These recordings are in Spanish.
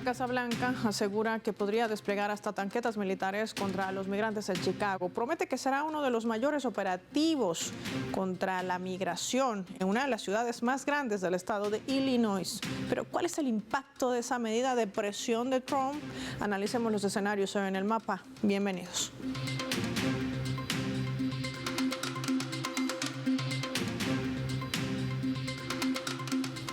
Casa Blanca asegura que podría desplegar hasta tanquetas militares contra los migrantes en Chicago. Promete que será uno de los mayores operativos contra la migración en una de las ciudades más grandes del estado de Illinois. Pero ¿cuál es el impacto de esa medida de presión de Trump? Analicemos los escenarios hoy en el mapa. Bienvenidos.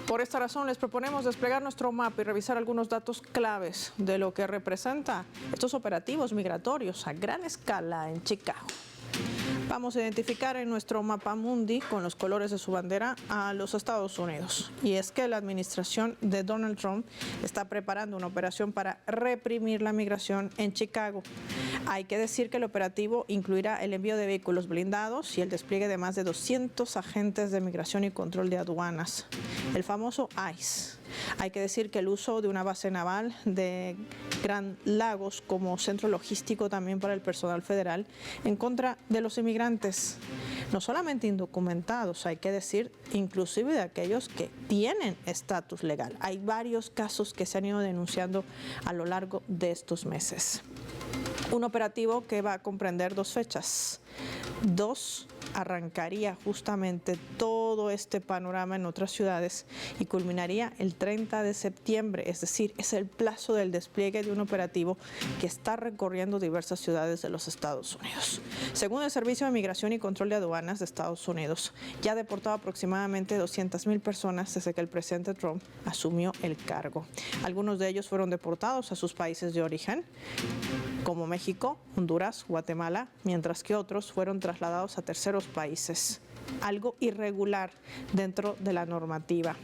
Por esta razón les proponemos desplegar nuestro mapa y revisar algunos datos claves de lo que representa estos operativos migratorios a gran escala en Chicago. Vamos a identificar en nuestro mapa mundi con los colores de su bandera a los Estados Unidos. Y es que la administración de Donald Trump está preparando una operación para reprimir la migración en Chicago. Hay que decir que el operativo incluirá el envío de vehículos blindados y el despliegue de más de 200 agentes de migración y control de aduanas, el famoso ICE. Hay que decir que el uso de una base naval de Grand Lagos como centro logístico también para el personal federal en contra de los inmigrantes, no solamente indocumentados, hay que decir, inclusive de aquellos que tienen estatus legal. Hay varios casos que se han ido denunciando a lo largo de estos meses. Un operativo que va a comprender 2 fechas. Arrancaría justamente todo este panorama en otras ciudades y culminaría el 30 de septiembre, es decir, es el plazo del despliegue de un operativo que está recorriendo diversas ciudades de los Estados Unidos. Según el Servicio de Migración y Control de Aduanas de Estados Unidos, ya ha deportado aproximadamente 200,000 personas desde que el presidente Trump asumió el cargo. Algunos de ellos fueron deportados a sus países de origen, como México, Honduras, Guatemala, mientras que otros fueron trasladados a terceros países. Algo irregular dentro de la normativa.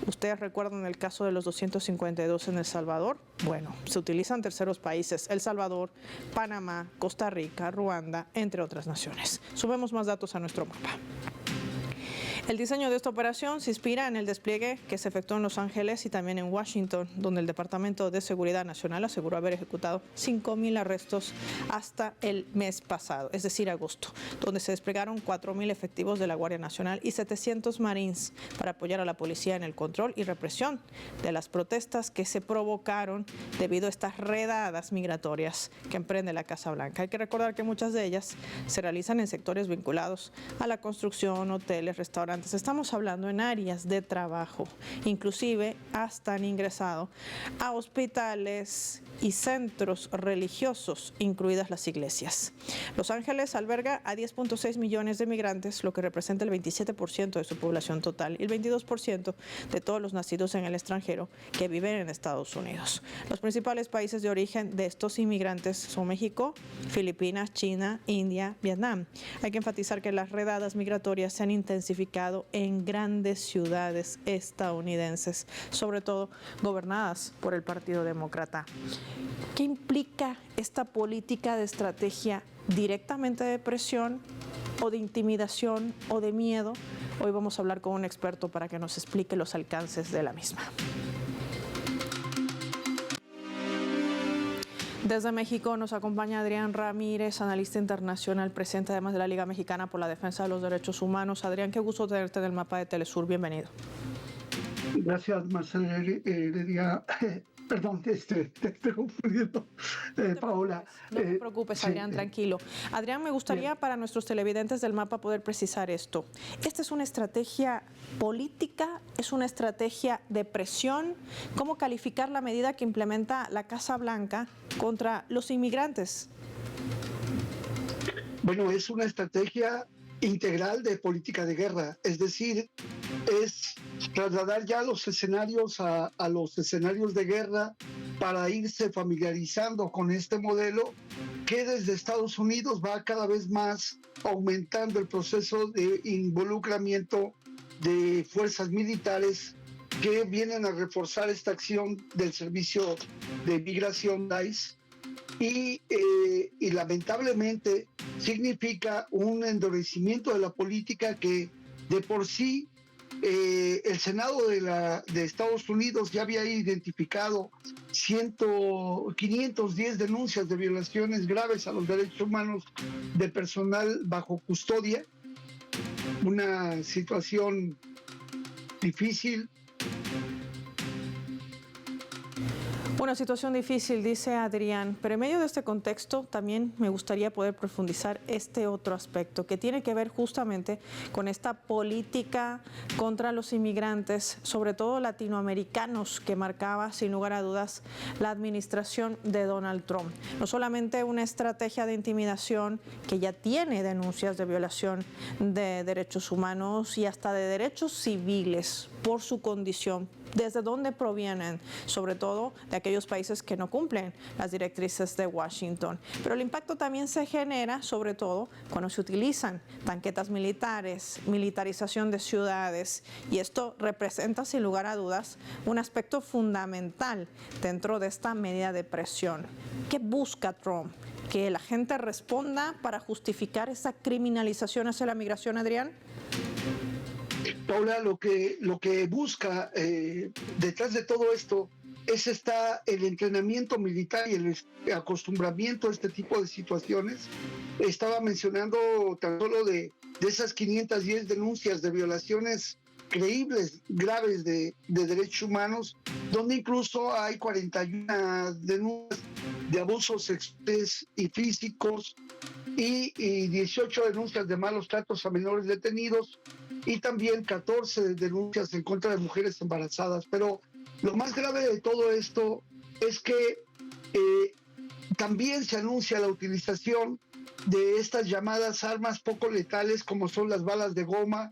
¿Ustedes recuerdan el caso de los 252 en El Salvador? Bueno, se utilizan terceros países, El Salvador, Panamá, Costa Rica, Ruanda, entre otras naciones. Subimos más datos a nuestro mapa. El diseño de esta operación se inspira en el despliegue que se efectuó en Los Ángeles y también en Washington, donde el Departamento de Seguridad Nacional aseguró haber ejecutado 5,000 arrestos hasta el mes pasado, es decir, agosto, donde se desplegaron 4,000 efectivos de la Guardia Nacional y 700 Marines para apoyar a la policía en el control y represión de las protestas que se provocaron debido a estas redadas migratorias que emprende la Casa Blanca. Hay que recordar que muchas de ellas se realizan en sectores vinculados a la construcción, hoteles, restaurantes. Estamos hablando en áreas de trabajo, inclusive hasta han ingresado a hospitales y centros religiosos, incluidas las iglesias. Los Ángeles alberga a 10,6 millones de migrantes, lo que representa el 27% de su población total y el 22% de todos los nacidos en el extranjero que viven en Estados Unidos. Los principales países de origen de estos inmigrantes son México, Filipinas, China, India, Vietnam. Hay que enfatizar que las redadas migratorias se han intensificado en grandes ciudades estadounidenses, sobre todo gobernadas por el Partido Demócrata. ¿Qué implica esta política de estrategia directamente de presión o de intimidación o de miedo? Hoy vamos a hablar con un experto para que nos explique los alcances de la misma. Desde México nos acompaña Adrián Ramírez, analista internacional, presidente además de la Liga Mexicana por la Defensa de los Derechos Humanos. Adrián, qué gusto tenerte en el mapa de Telesur. Bienvenido. Gracias, Marcela Heredia. Perdón, te estoy confundiendo, Paola. No te preocupes, Adrián, sí, tranquilo. Adrián, me gustaría para nuestros televidentes del mapa poder precisar esto. ¿Esta es una estrategia política? ¿Es una estrategia de presión? ¿Cómo calificar la medida que implementa la Casa Blanca contra los inmigrantes? Bueno, es una estrategia integral de política de guerra, es decir, es trasladar ya los escenarios a los escenarios de guerra para irse familiarizando con este modelo que desde Estados Unidos va cada vez más aumentando el proceso de involucramiento de fuerzas militares que vienen a reforzar esta acción del Servicio de Migración ICE y lamentablemente significa un endurecimiento de la política que de por sí el Senado de Estados Unidos ya había identificado 510 denuncias de violaciones graves a los derechos humanos de personal bajo custodia, una situación difícil. Una situación difícil, dice Adrián, pero en medio de este contexto también me gustaría poder profundizar este otro aspecto que tiene que ver justamente con esta política contra los inmigrantes, sobre todo latinoamericanos, que marcaba sin lugar a dudas la administración de Donald Trump. No solamente una estrategia de intimidación que ya tiene denuncias de violación de derechos humanos y hasta de derechos civiles por su condición, desde dónde provienen, sobre todo de aquellos países que no cumplen las directrices de Washington. Pero el impacto también se genera, sobre todo, cuando se utilizan tanquetas militares, militarización de ciudades, y esto representa, sin lugar a dudas, un aspecto fundamental dentro de esta medida de presión. ¿Qué busca Trump? ¿Que la gente responda para justificar esa criminalización hacia la migración, Adrián? Paula, lo que busca detrás de todo esto está el entrenamiento militar y el acostumbramiento a este tipo de situaciones. Estaba mencionando tan solo de esas 510 denuncias de violaciones creíbles, graves de derechos humanos, donde incluso hay 41 denuncias de abusos sexuales y físicos y 18 denuncias de malos tratos a menores detenidos y también 14 denuncias en contra de mujeres embarazadas. Pero lo más grave de todo esto es que también se anuncia la utilización de estas llamadas armas poco letales, como son las balas de goma,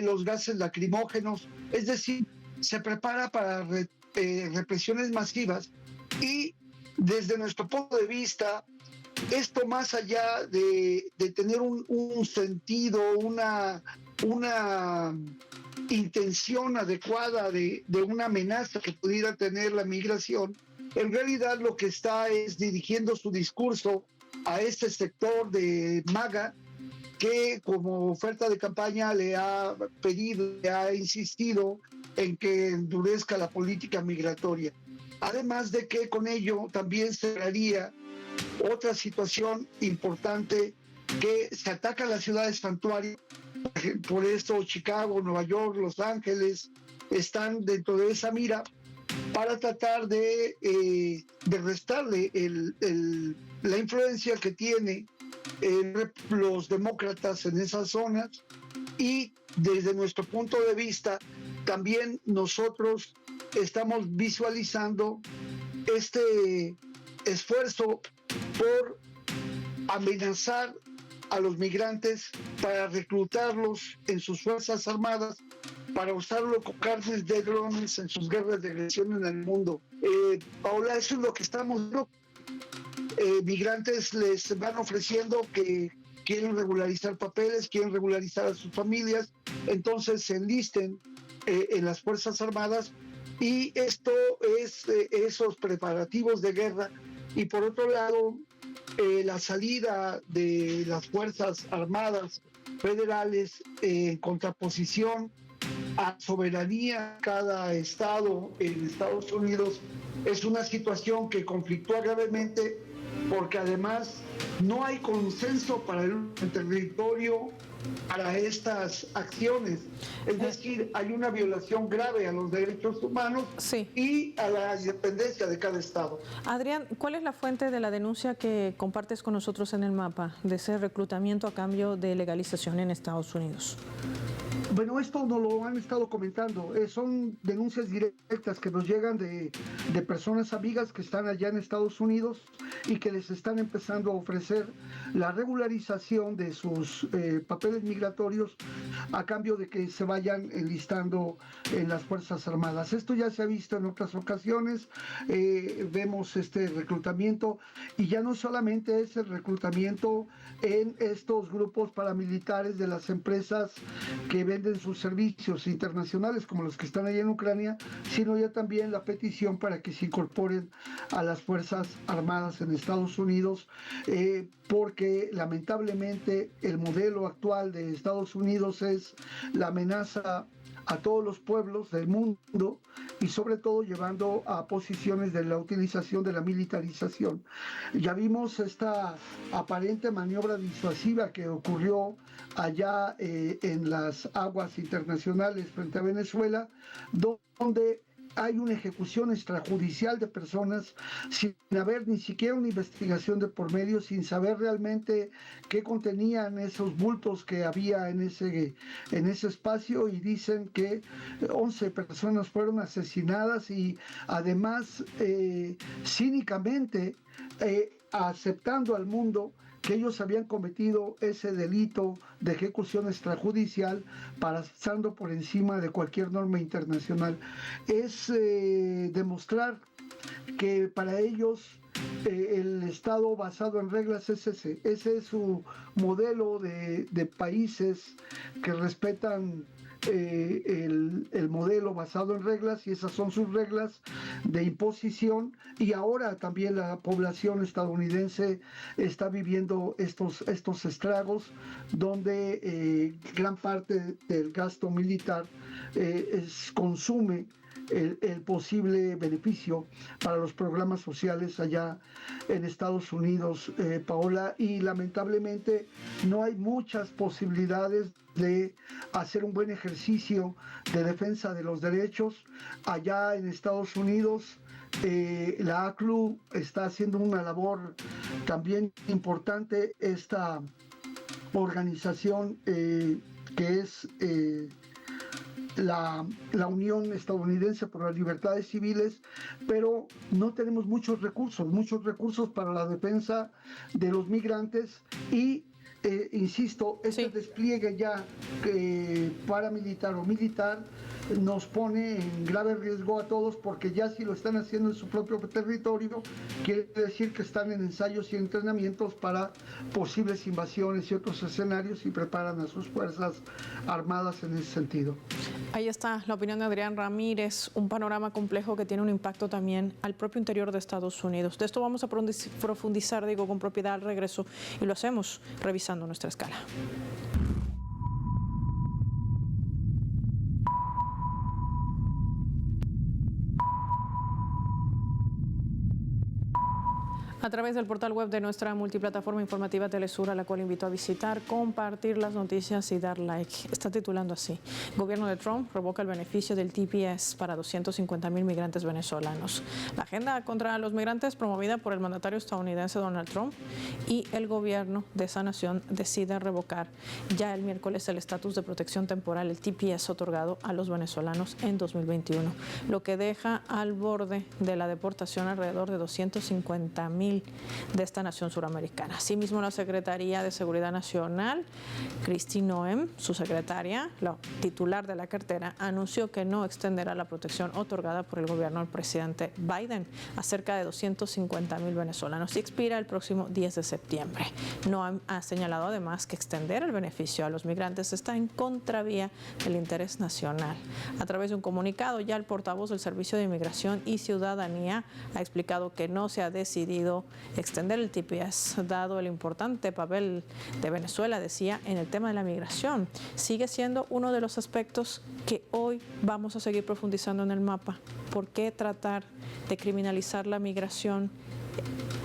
los gases lacrimógenos. Es decir, se prepara para represiones masivas y desde nuestro punto de vista, esto más allá de tener un sentido, una intención adecuada de una amenaza que pudiera tener la migración, en realidad lo que está es dirigiendo su discurso a este sector de MAGA que como oferta de campaña le ha pedido, le ha insistido en que endurezca la política migratoria. Además de que con ello también se daría otra situación importante, que se ataca a las ciudades santuario. Por eso Chicago, Nueva York, Los Ángeles están dentro de esa mira para tratar de restarle la influencia que tiene los demócratas en esas zonas. Y desde nuestro punto de vista también nosotros estamos visualizando este esfuerzo por amenazar a los migrantes para reclutarlos en sus fuerzas armadas, para usarlo como carnes de drones en sus guerras de agresión en el mundo. Paola, eso es lo que estamos viendo. Migrantes les van ofreciendo que quieren regularizar papeles, quieren regularizar a sus familias, entonces se enlisten en las Fuerzas Armadas, y esto es esos preparativos de guerra. Y por otro lado, la salida de las Fuerzas Armadas federales en contraposición a soberanía de cada estado en Estados Unidos es una situación que conflictúa gravemente, porque además no hay consenso para el territorio para estas acciones. Es decir, hay una violación grave a los derechos humanos, sí, y a la independencia de cada estado. Adrián, ¿cuál es la fuente de la denuncia que compartes con nosotros en el mapa de ese reclutamiento a cambio de legalización en Estados Unidos? Bueno, esto nos lo han estado comentando. Son denuncias directas que nos llegan de personas amigas que están allá en Estados Unidos y que les están empezando a ofrecer la regularización de sus papeles migratorios a cambio de que se vayan enlistando en las Fuerzas Armadas. Esto ya se ha visto en otras ocasiones. Vemos este reclutamiento, y ya no solamente es el reclutamiento en estos grupos paramilitares de las empresas que venden sus servicios internacionales como los que están allá en Ucrania, sino ya también la petición para que se incorporen a las Fuerzas Armadas en Estados Unidos, porque lamentablemente el modelo actual de Estados Unidos es la amenaza a todos los pueblos del mundo, y sobre todo llevando a posiciones de la utilización de la militarización. Ya vimos esta aparente maniobra disuasiva que ocurrió allá en las aguas internacionales frente a Venezuela, donde hay una ejecución extrajudicial de personas sin haber ni siquiera una investigación de por medio, sin saber realmente qué contenían esos bultos que había en ese espacio, y dicen que 11 personas fueron asesinadas y además cínicamente aceptando al mundo que ellos habían cometido ese delito de ejecución extrajudicial, pasando por encima de cualquier norma internacional. Es demostrar que para ellos el Estado basado en reglas es ese es su modelo de países que respetan el modelo basado en reglas, y esas son sus reglas de imposición. Y ahora también la población estadounidense está viviendo estos estragos, donde gran parte del gasto militar consume el posible beneficio para los programas sociales allá en Estados Unidos, Paola, y lamentablemente no hay muchas posibilidades de hacer un buen ejercicio de defensa de los derechos allá en Estados Unidos. La ACLU está haciendo una labor también importante, esta organización que es la Unión Estadounidense por las Libertades Civiles, pero no tenemos muchos recursos para la defensa de los migrantes. Y insisto, este despliegue ya paramilitar o militar nos pone en grave riesgo a todos, porque ya si lo están haciendo en su propio territorio, quiere decir que están en ensayos y entrenamientos para posibles invasiones y otros escenarios, y preparan a sus fuerzas armadas en ese sentido. Ahí está la opinión de Adrián Ramírez, un panorama complejo que tiene un impacto también al propio interior de Estados Unidos. De esto vamos a profundizar, con propiedad al regreso, y lo hacemos revisando nuestra escala. A través del portal web de nuestra multiplataforma informativa Telesur, a la cual invito a visitar, compartir las noticias y dar like. Está titulando así: Gobierno de Trump revoca el beneficio del TPS para 250,000 migrantes venezolanos. La agenda contra los migrantes, promovida por el mandatario estadounidense Donald Trump, y el gobierno de esa nación decide revocar ya el miércoles el estatus de protección temporal, el TPS, otorgado a los venezolanos en 2021, lo que deja al borde de la deportación alrededor de 250,000 de esta nación suramericana. Asimismo, la Secretaría de Seguridad Nacional, Kristi Noem, su secretaria, la titular de la cartera, anunció que no extenderá la protección otorgada por el gobierno del presidente Biden a cerca de 250,000 venezolanos, y expira el próximo 10 de septiembre. Noem ha señalado además que extender el beneficio a los migrantes está en contravía del interés nacional. A través de un comunicado, ya el portavoz del Servicio de Inmigración y Ciudadanía ha explicado que no se ha decidido extender el TPS, dado el importante papel de Venezuela, decía, en el tema de la migración. Sigue siendo uno de los aspectos que hoy vamos a seguir profundizando en el mapa. ¿Por qué tratar de criminalizar la migración?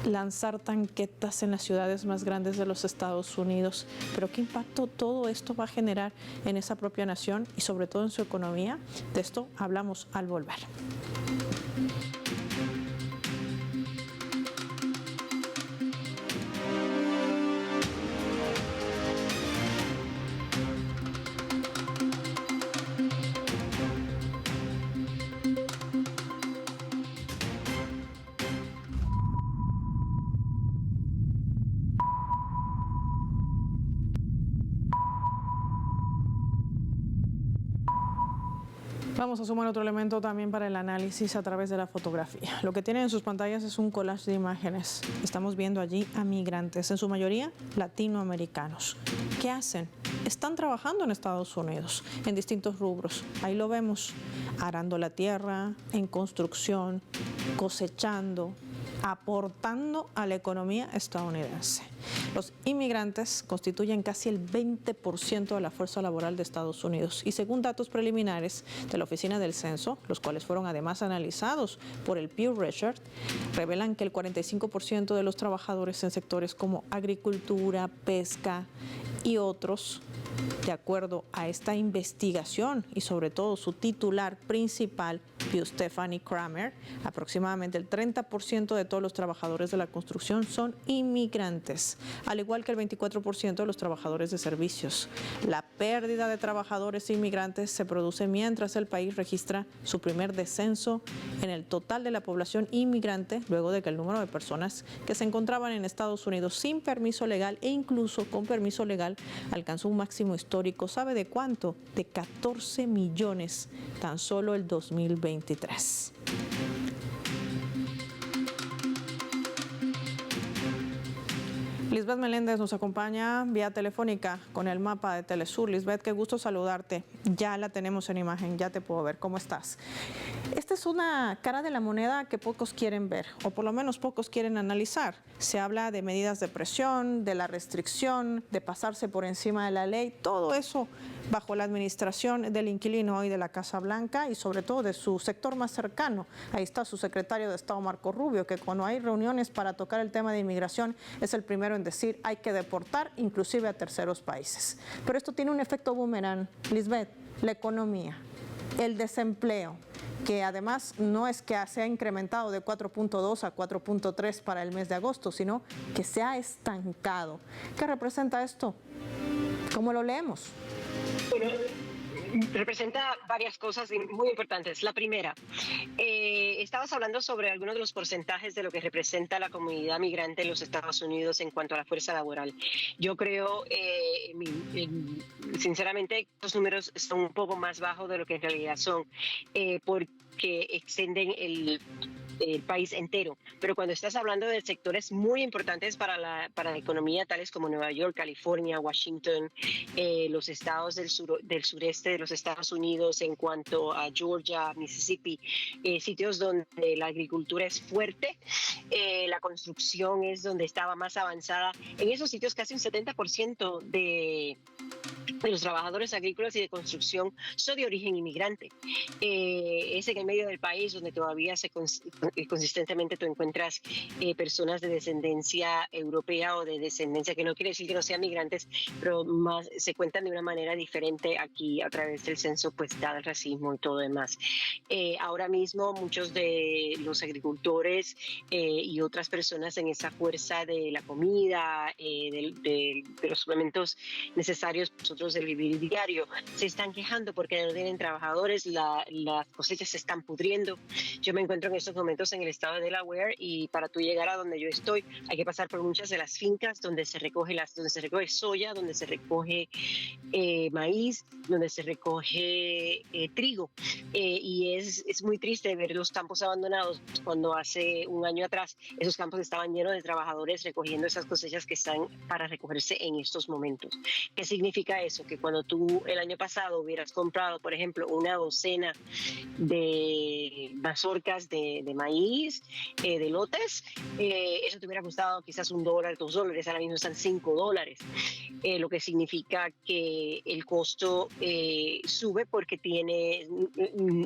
Lanzar tanquetas en las ciudades más grandes de los Estados Unidos, pero ¿qué impacto todo esto va a generar en esa propia nación y sobre todo en su economía? De esto hablamos al volver. Vamos a sumar otro elemento también para el análisis a través de la fotografía. Lo que tienen en sus pantallas es un collage de imágenes. Estamos viendo allí a migrantes, en su mayoría latinoamericanos. ¿Qué hacen? Están trabajando en Estados Unidos en distintos rubros. Ahí lo vemos, arando la tierra, en construcción, cosechando, aportando a la economía estadounidense. Los inmigrantes constituyen casi el 20% de la fuerza laboral de Estados Unidos, y según datos preliminares de la Oficina del Censo, los cuales fueron además analizados por el Pew Research, revelan que el 45% de los trabajadores en sectores como agricultura, pesca y otros, de acuerdo a esta investigación y sobre todo su titular principal, vio Stephanie Kramer, aproximadamente el 30% de todos los trabajadores de la construcción son inmigrantes, al igual que el 24% de los trabajadores de servicios. La pérdida de trabajadores inmigrantes se produce mientras el país registra su primer descenso en el total de la población inmigrante, luego de que el número de personas que se encontraban en Estados Unidos sin permiso legal e incluso con permiso legal alcanzó un máximo histórico. ¿Sabe de cuánto? De 14 millones tan solo el 2023. Lisbeth Meléndez nos acompaña vía telefónica con el mapa de Telesur. Lisbeth, qué gusto saludarte. Ya la tenemos en imagen, ya te puedo ver. ¿Cómo estás? Esta es una cara de la moneda que pocos quieren ver, o por lo menos pocos quieren analizar. Se habla de medidas de presión, de la restricción, de pasarse por encima de la ley, todo eso bajo la administración del inquilino hoy de la Casa Blanca y sobre todo de su sector más cercano. Ahí está su secretario de Estado, Marco Rubio, que cuando hay reuniones para tocar el tema de inmigración es el primero en decir hay que deportar inclusive a terceros países. Pero esto tiene un efecto boomerang. Lisbeth, la economía, el desempleo, que además no es que se ha incrementado de 4.2 a 4.3 para el mes de agosto, sino que se ha estancado. ¿Qué representa esto? ¿Cómo lo leemos? Bueno, representa varias cosas muy importantes. La primera, estabas hablando sobre algunos de los porcentajes de lo que representa la comunidad migrante en los Estados Unidos en cuanto a la fuerza laboral. Yo creo, sinceramente, los números son un poco más bajos de lo que en realidad son, porque extienden el país entero, pero cuando estás hablando de sectores muy importantes para la economía, tales como Nueva York, California, Washington, los estados del sureste de los Estados Unidos, en cuanto a Georgia, Mississippi, sitios donde la agricultura es fuerte, la construcción es donde estaba más avanzada. En esos sitios casi un 70% de los trabajadores agrícolas y de construcción son de origen inmigrante. Es en el medio del país donde todavía consistentemente tú encuentras personas de descendencia europea o de descendencia, que no quiere decir que no sean migrantes, pero más se cuentan de una manera diferente aquí a través del censo, pues dado el racismo y todo demás. Ahora mismo muchos de los agricultores y otras personas en esa fuerza de la comida, de los suplementos necesarios nosotros del vivir diario, se están quejando porque no tienen trabajadores, las cosechas se están pudriendo. Yo me encuentro en estos momentos en el estado de Delaware y para tú llegar a donde yo estoy hay que pasar por muchas de las fincas donde se recoge soya, donde se recoge maíz, donde se recoge trigo, y es muy triste ver los campos abandonados cuando hace un año atrás esos campos estaban llenos de trabajadores recogiendo esas cosechas que están para recogerse en estos momentos. ¿Qué significa eso? Que cuando tú el año pasado hubieras comprado, por ejemplo, una docena de mazorcas de maíz, de lotes, eso te hubiera costado quizás $1, $2, ahora mismo están $5, lo que significa que el costo sube porque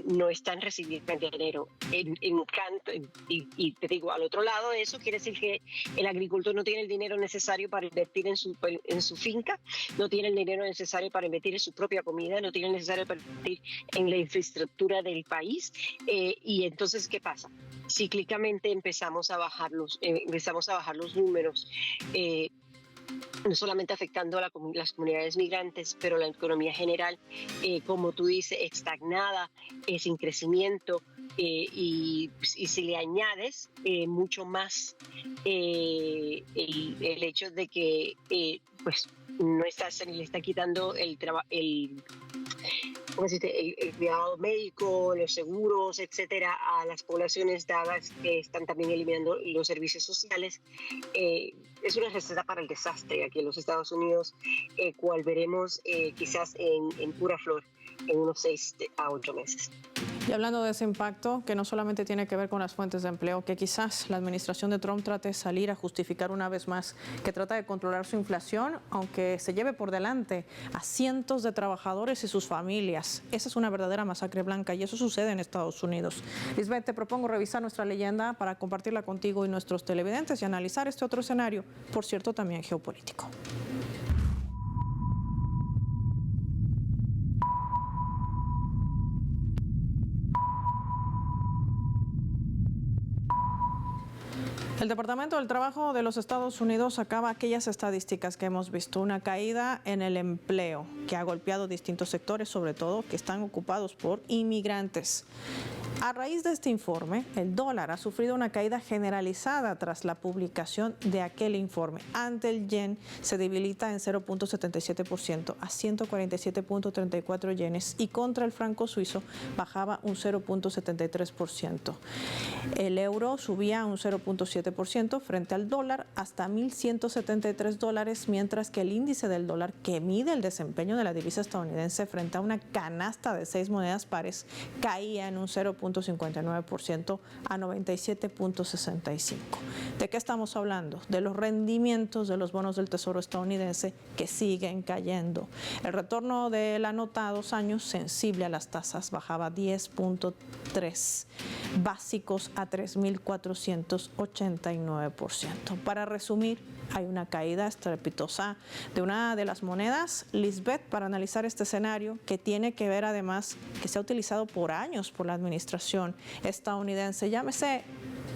no están recibiendo dinero y te digo, al otro lado de eso quiere decir que el agricultor no tiene el dinero necesario para invertir en su finca, no tiene el dinero necesario para invertir en su propia comida, no tiene el necesario para invertir en la infraestructura del país, y entonces ¿qué pasa? Cíclicamente empezamos a bajar los números, no solamente afectando a las comunidades migrantes, pero la economía general, como tú dices, estagnada, sin crecimiento, y si le añades mucho más el hecho de que pues no se le está quitando el cuidado médico, los seguros, etcétera, a las poblaciones dadas que están también eliminando los servicios sociales. Es una receta para el desastre aquí en los Estados Unidos, cual veremos quizás en pura flor en unos 6 a 8 meses. Y hablando de ese impacto, que no solamente tiene que ver con las fuentes de empleo, que quizás la administración de Trump trate de salir a justificar una vez más que trata de controlar su inflación, aunque se lleve por delante a cientos de trabajadores y sus familias. Esa es una verdadera masacre blanca y eso sucede en Estados Unidos. Lisbeth, te propongo revisar nuestra leyenda para compartirla contigo y nuestros televidentes y analizar este otro escenario, por cierto, también geopolítico. El Departamento del Trabajo de los Estados Unidos sacaba aquellas estadísticas que hemos visto, una caída en el empleo que ha golpeado distintos sectores, sobre todo que están ocupados por inmigrantes. A raíz de este informe, el dólar ha sufrido una caída generalizada tras la publicación de aquel informe. Ante el yen se debilita en 0.77% a 147.34 yenes y contra el franco suizo bajaba un 0.73%. El euro subía un 0.7% frente al dólar hasta $1.173, mientras que el índice del dólar, que mide el desempeño de la divisa estadounidense frente a una canasta de 6 monedas pares, caía en un 0.59% a 97.65. ¿De qué estamos hablando? De los rendimientos de los bonos del Tesoro estadounidense que siguen cayendo. El retorno de la nota a 2 años sensible a las tasas bajaba 10.3 básicos a 3.489%. Para resumir, hay una caída estrepitosa de una de las monedas, Lisbeth, para analizar este escenario que tiene que ver además que se ha utilizado por años por la administración estadounidense, llámese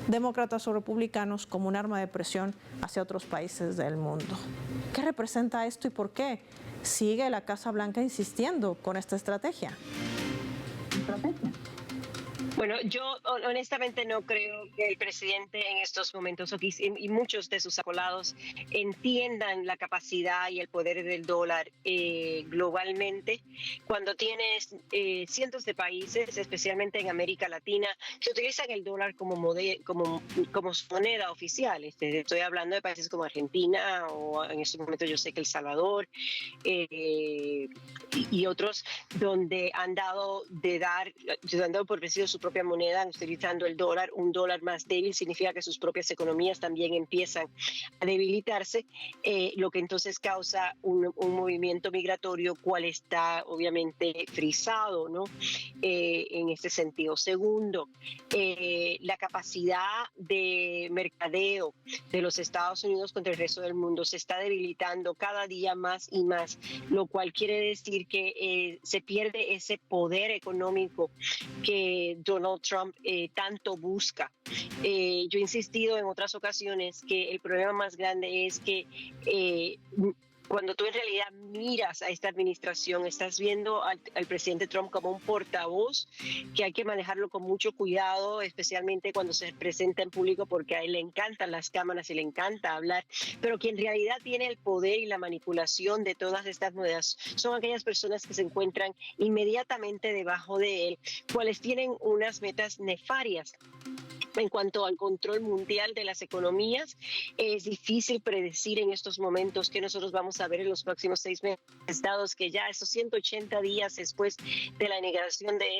demócratas o republicanos, como un arma de presión hacia otros países del mundo. ¿Qué representa esto y por qué sigue la Casa Blanca insistiendo con esta estrategia? Bueno, yo honestamente no creo que el presidente en estos momentos y muchos de sus acolados entiendan la capacidad y el poder del dólar globalmente. Cuando tienes cientos de países, especialmente en América Latina, que utilizan el dólar como su moneda oficial. Estoy hablando de países como Argentina o en este momento yo sé que El Salvador y otros donde han dado por vencido su propia moneda, utilizando el dólar. Un dólar más débil significa que sus propias economías también empiezan a debilitarse, lo que entonces causa un movimiento migratorio, cual está obviamente frisado, ¿no? En este sentido. Segundo, la capacidad de mercadeo de los Estados Unidos contra el resto del mundo se está debilitando cada día más y más, lo cual quiere decir que se pierde ese poder económico que Donald Trump tanto busca. Yo he insistido en otras ocasiones que el problema más grande es que cuando tú en realidad miras a esta administración, estás viendo al presidente Trump como un portavoz que hay que manejarlo con mucho cuidado, especialmente cuando se presenta en público, porque a él le encantan las cámaras y le encanta hablar, pero que en realidad tiene el poder y la manipulación de todas estas monedas son aquellas personas que se encuentran inmediatamente debajo de él, cuales tienen unas metas nefarias. En cuanto al control mundial de las economías, es difícil predecir en estos momentos qué nosotros vamos a ver en los próximos 6 meses, dados que ya esos 180 días después de la negación de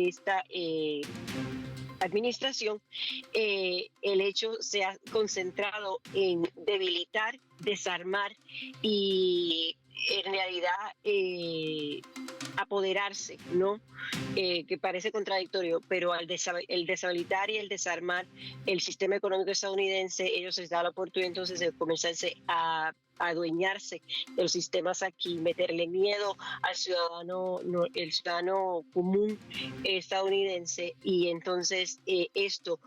esta administración, el hecho se ha concentrado en debilitar, desarmar y en realidad apoderarse, ¿no? Que parece contradictorio, pero el deshabilitar y el desarmar el sistema económico estadounidense, ellos les da la oportunidad entonces de comenzarse a adueñarse de los sistemas aquí, meterle miedo al ciudadano, el ciudadano común estadounidense, y entonces esto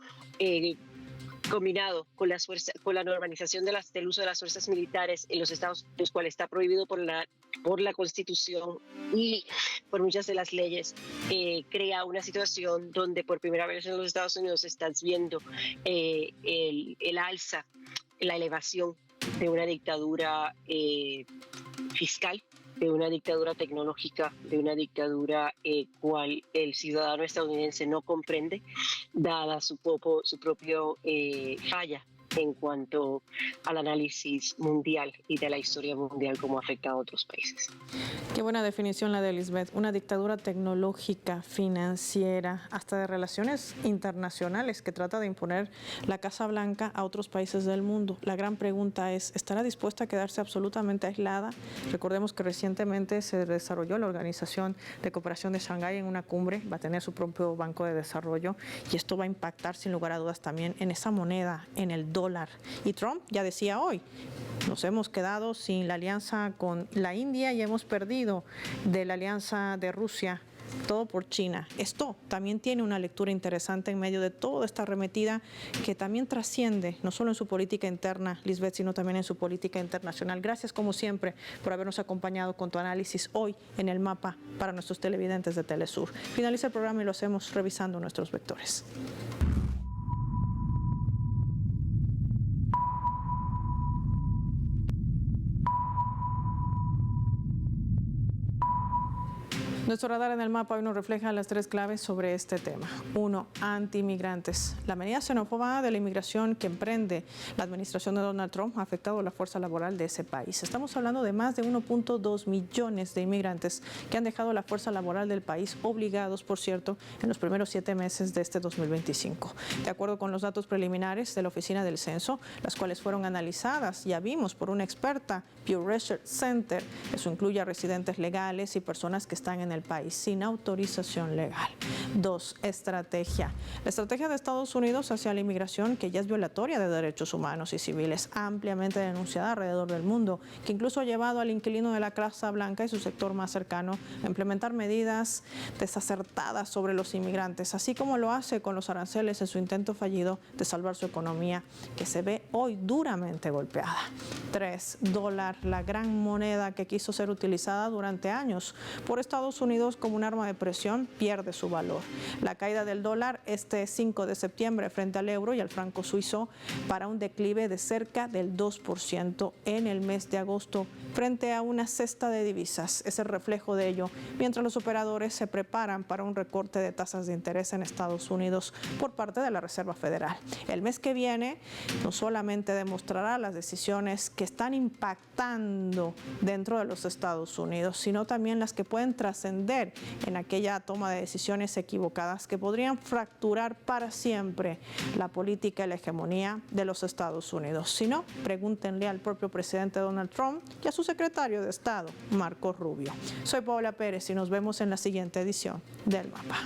combinado con la normalización del uso de las fuerzas militares en los Estados Unidos, cual está prohibido por la Constitución y por muchas de las leyes, crea una situación donde por primera vez en los Estados Unidos estás viendo el alza, la elevación de una dictadura fiscal, de una dictadura tecnológica, de una dictadura cual el ciudadano estadounidense no comprende, dada su propio falla en cuanto al análisis mundial y de la historia mundial, cómo afecta a otros países. Qué buena definición la de Lisbeth. Una dictadura tecnológica, financiera, hasta de relaciones internacionales que trata de imponer la Casa Blanca a otros países del mundo. La gran pregunta es, ¿estará dispuesta a quedarse absolutamente aislada? Recordemos que recientemente se desarrolló la Organización de Cooperación de Shanghái en una cumbre, va a tener su propio banco de desarrollo y esto va a impactar sin lugar a dudas también en esa moneda, en el dólar. Y Trump ya decía hoy, nos hemos quedado sin la alianza con la India y hemos perdido de la alianza de Rusia todo por China. Esto también tiene una lectura interesante en medio de toda esta arremetida que también trasciende, no solo en su política interna, Lisbeth, sino también en su política internacional. Gracias, como siempre, por habernos acompañado con tu análisis hoy en el mapa para nuestros televidentes de Telesur. Finaliza el programa y lo hacemos revisando nuestros vectores. Nuestro radar en el mapa hoy nos refleja las 3 claves sobre este tema. 1. Anti-inmigrantes. La medida xenófoba de la inmigración que emprende la administración de Donald Trump ha afectado la fuerza laboral de ese país. Estamos hablando de más de 1.2 millones de inmigrantes que han dejado la fuerza laboral del país, obligados, por cierto, en los primeros 7 meses de este 2025. De acuerdo con los datos preliminares de la Oficina del Censo, las cuales fueron analizadas, ya vimos, por una experta, Pew Research Center. Eso incluye a residentes legales y personas que están en el país sin autorización legal. 2. Estrategia. La estrategia de Estados Unidos hacia la inmigración, que ya es violatoria de derechos humanos y civiles, ampliamente denunciada alrededor del mundo, que incluso ha llevado al inquilino de la Casa Blanca y su sector más cercano a implementar medidas desacertadas sobre los inmigrantes, así como lo hace con los aranceles en su intento fallido de salvar su economía, que se ve hoy duramente golpeada. 3. Dólar, la gran moneda que quiso ser utilizada durante años por Estados Unidos como un arma de presión, pierde su valor. La caída del dólar este 5 de septiembre frente al euro y al franco suizo para un declive de cerca del 2% en el mes de agosto frente a una cesta de divisas. Es el reflejo de ello, mientras los operadores se preparan para un recorte de tasas de interés en Estados Unidos por parte de la Reserva Federal. El mes que viene no solamente demostrará las decisiones que están impactando dentro de los Estados Unidos, sino también las que pueden trascender en aquella toma de decisiones equivocadas que podrían fracturar para siempre la política y la hegemonía de los Estados Unidos. Si no, pregúntenle al propio presidente Donald Trump y a su secretario de Estado, Marco Rubio. Soy Paola Pérez y nos vemos en la siguiente edición del Mapa.